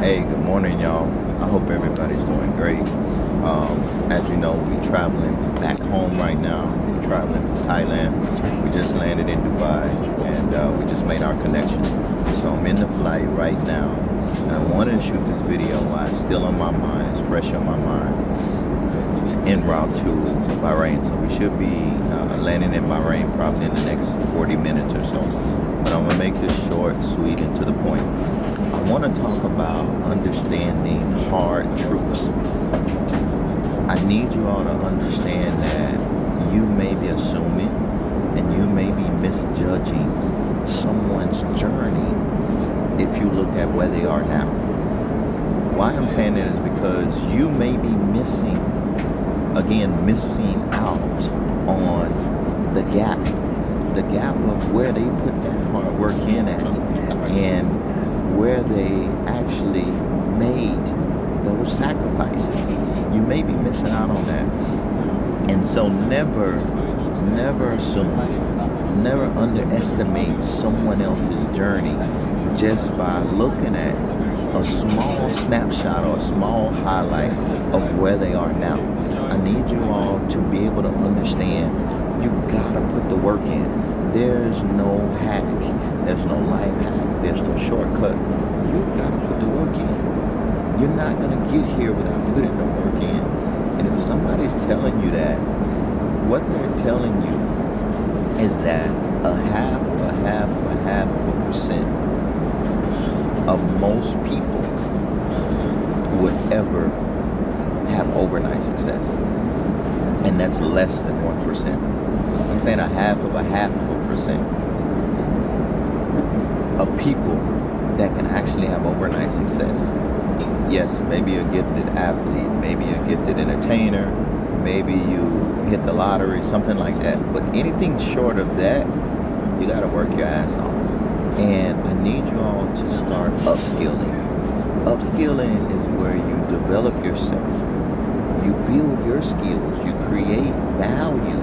Hey, good morning, y'all. I hope everybody's doing great. As you know, we're traveling back home right now. We're traveling to Thailand. We just landed in Dubai, and we just made our connection. So I'm in the flight right now, and I wanted to shoot this video while it's still on my mind, it's fresh on my mind, en route to Bahrain. So we should be landing in Bahrain probably in the next 40 minutes or so. But I'm gonna make this short, sweet, and to the point. I want to talk about understanding hard truths. I need you all to understand that you may be assuming and you may be misjudging someone's journey if you look at where they are now. Why I'm saying that is because you may be missing out on the gap of where they put that hard work in at and where they actually made those sacrifices. You may be missing out on that. And so never assume, never underestimate someone else's journey just by looking at a small snapshot or a small highlight of where they are now. I need you all to be able to understand you gotta put the work in. There's no hack. There's no life hack. There's no shortcut. You gotta put the work in. You're not gonna get here without putting the work in. And if somebody's telling you that, what they're telling you is that a half of a percent of most people would ever have overnight success. And that's less than 1%. I'm saying a half of a percent of people that can actually have overnight success. Yes, maybe you're a gifted athlete, maybe you're a gifted entertainer, maybe you hit the lottery, something like that. But anything short of that, you gotta work your ass off. And I need you all to start upskilling. Upskilling is where you develop yourself, you build your skills, you create value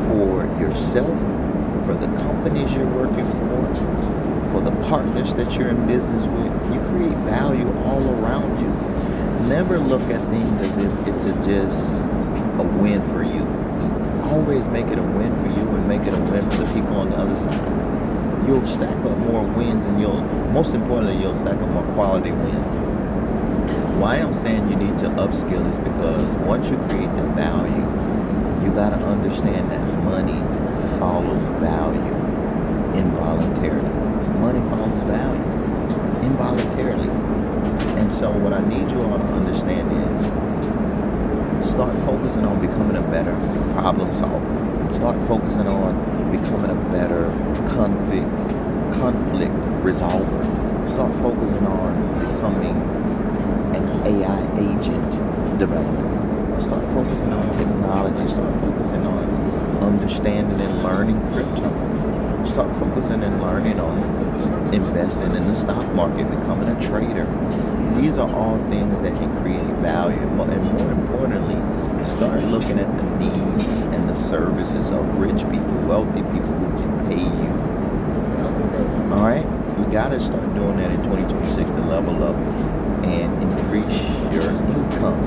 for yourself, for the companies you're working for the partners that you're in business with. You create value all around you. Never look at things as if it's just a win for you. Always make it a win for you and make it a win for the people on the other side. You'll stack up more wins and most importantly, you'll stack up more quality wins. Why I'm saying you need to upskill is because once you create that value, you got to understand that money follows value involuntarily. Money follows value involuntarily. And so what I need you all to understand is start focusing on becoming a better problem solver. Start focusing on becoming a better conflict resolver. Start focusing on becoming an AI agent developer. Start focusing on technology. Start focusing on understanding and learning crypto. Start focusing and learning on investing in the stock market, becoming a trader. These are all things that can create value. And more importantly, start looking at the needs and the services of rich people, wealthy people who can pay you. All right? We got to start doing that in 2026 to level up and increase your income.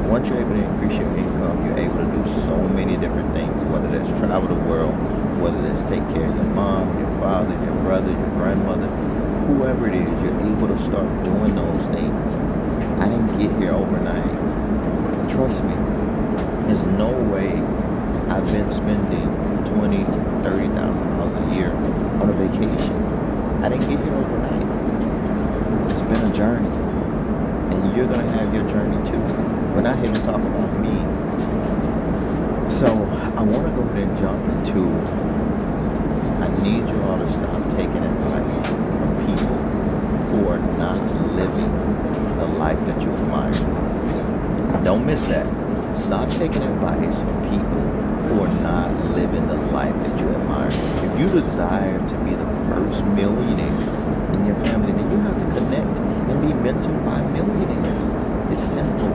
Once you're able to increase your income, you're able to do so many different things, whether that's travel the world, whether that's take care of your mom, your father, your brother, your grandmother, whoever it is, you're able to start doing those things. I didn't get here overnight. Trust me, there's no way I've been spending $20,000, $30,000 a year on a vacation. I didn't get here overnight. It's been a journey. And you're going to have your journey too. We're not here to talk about me. So I want to go ahead and jump into, I need you all to stop taking advice from people who are not living the life that you admire. Don't miss that. Stop taking advice from people who are not living the life that you admire. If you desire to be the first millionaire in your family, then you have to connect and be mentored by millionaires. It's simple.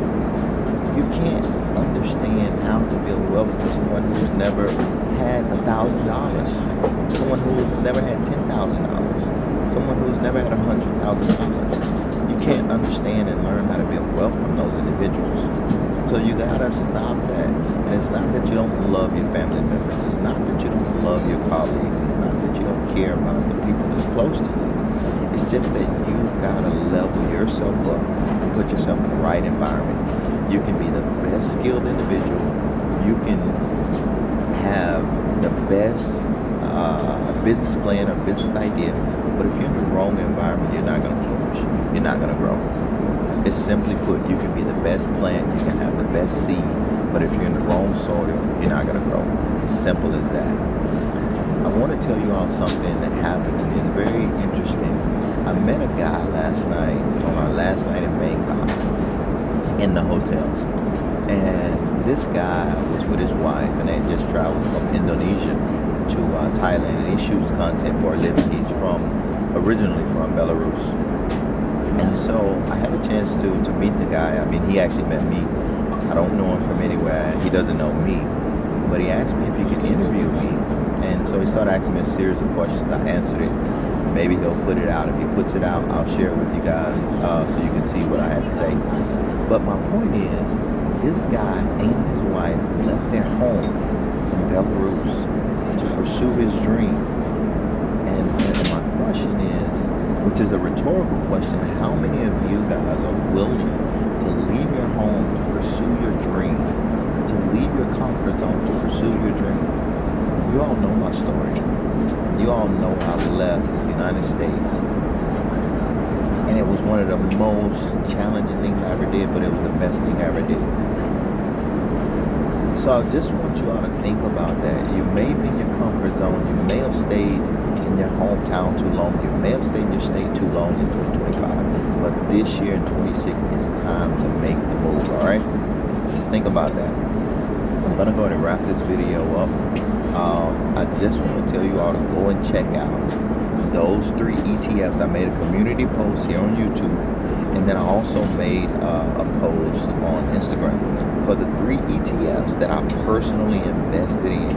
You can't understand how to build wealth for someone who's never had $1,000, someone who's never had $10,000, someone who's never had $100,000. can't understand and learn how to build wealth from those individuals. So you gotta stop that. And it's not that you don't love your family members. It's not that you don't love your colleagues. It's not that you don't care about the people that's close to you. It's just that you've gotta level yourself up and put yourself in the right environment. You can be the best skilled individual. You can have the best business plan or business idea, but if you're in the wrong environment, you're not going to flourish. You're not going to grow. It's simply put, you can be the best plant, you can have the best seed, but if you're in the wrong soil, you're not going to grow. As simple as that. I want to tell you all something that happened to me. It's very interesting. I met a guy last night, on our last night in Bangkok, in the hotel. And this guy was with his wife, and they had just traveled from Indonesia to Thailand, and he shoots content for a living. He's originally from Belarus. And so I had a chance to meet the guy. I mean, he actually met me. I don't know him from anywhere. He doesn't know me. But he asked me if he could interview me. And so he started asking me a series of questions. I answered it. Maybe he'll put it out. If he puts it out, I'll share it with you guys so you can see what I had to say. But my point is, this guy and his wife left their home in Belarus to pursue his dream. And my question is, which is a rhetorical question, how many of you guys are willing to leave your home to pursue your dream, to leave your comfort zone to pursue your dream? You all know my story. You all know I left the United States, and it was one of the most challenging things I ever did, but it was the best thing I ever did. So I just want you all to think about that. You may be in your comfort zone. You may have stayed in your hometown too long. You may have stayed in your state too long in 2025. But this year in 26, it's time to make the move, all right? Think about that. I'm going to go ahead and wrap this video up. I just want to tell you all to go and check out those 3 ETFs. I made a community post here on YouTube, and then I also made a post on Instagram for the 3 ETFs that I personally invested in.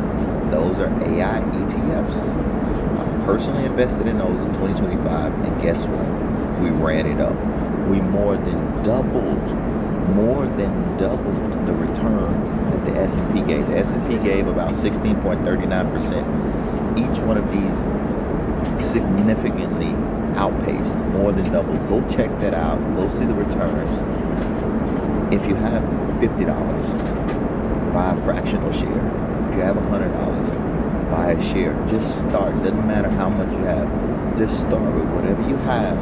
Those are AI ETFs. I personally invested in those in 2025, and guess what? We ran it up. We more than doubled the return that the S&P gave. The S&P gave about 16.39%. Each one of these significantly outpaced, more than double. Go check that out. Go see the returns. If you have $50, buy a fractional share. If you have $100, buy a share. Just start. Doesn't matter how much you have. Just start with whatever you have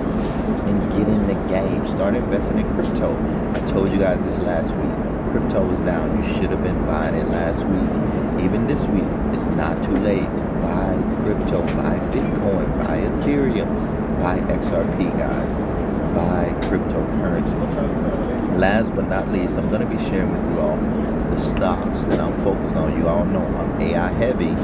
and get in the game. Start investing in crypto. I told you guys this last week. Crypto was down. You should have been buying it last week. Even this week, it's not too late. Buy crypto. Buy Bitcoin. Buy Ethereum. Buy XRP, guys. Buy cryptocurrency. Last but not least, I'm going to be sharing with you all the stocks that I'm focused on. You all know I'm AI heavy.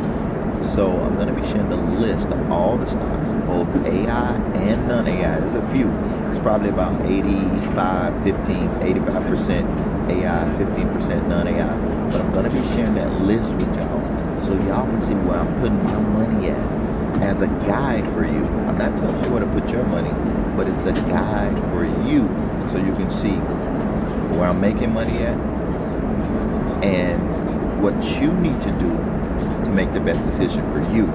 So I'm going to be sharing the list of all the stocks, both AI and non-AI. There's a few. It's probably about 85% AI, 15% non-AI. But I'm going to be sharing that list with y'all so y'all can see where I'm putting my money at as a guide for you. I'm not telling you where to put your money, but it's a guide for you so you can see where I'm making money at and what you need to do to make the best decision for you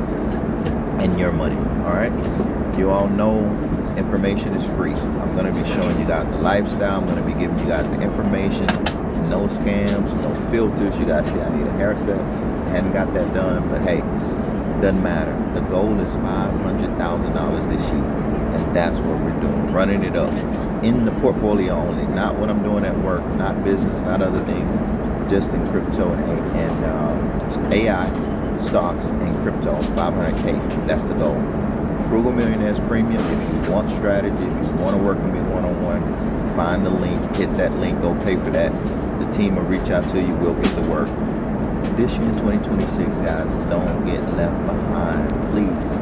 and your money. All right, you all know information is free. I'm going to be showing you guys the lifestyle. I'm going to be giving you guys the information. No scams, no filters. You guys see I need a haircut. I hadn't got that done, but hey, doesn't matter. The goal is $500,000 this year, and that's what we're doing, running it up in the portfolio only, not what I'm doing at work, not business, not other things, just in crypto and AI stocks and crypto. 500K, that's the goal. Frugal Millionaires Premium. If you want strategy, if you want to work with me one-on-one, find the link, hit that link, go pay for that. The team will reach out to you, we'll get to work. This year in 2026, guys, don't get left behind. Please,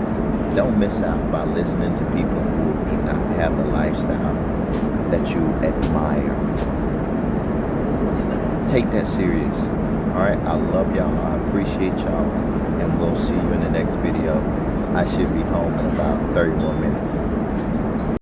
don't miss out by listening to people who do not have the lifestyle that you admire. Take that serious. All right, I love y'all. I appreciate y'all, and we'll see you in the next video. I should be home in about 30 more minutes.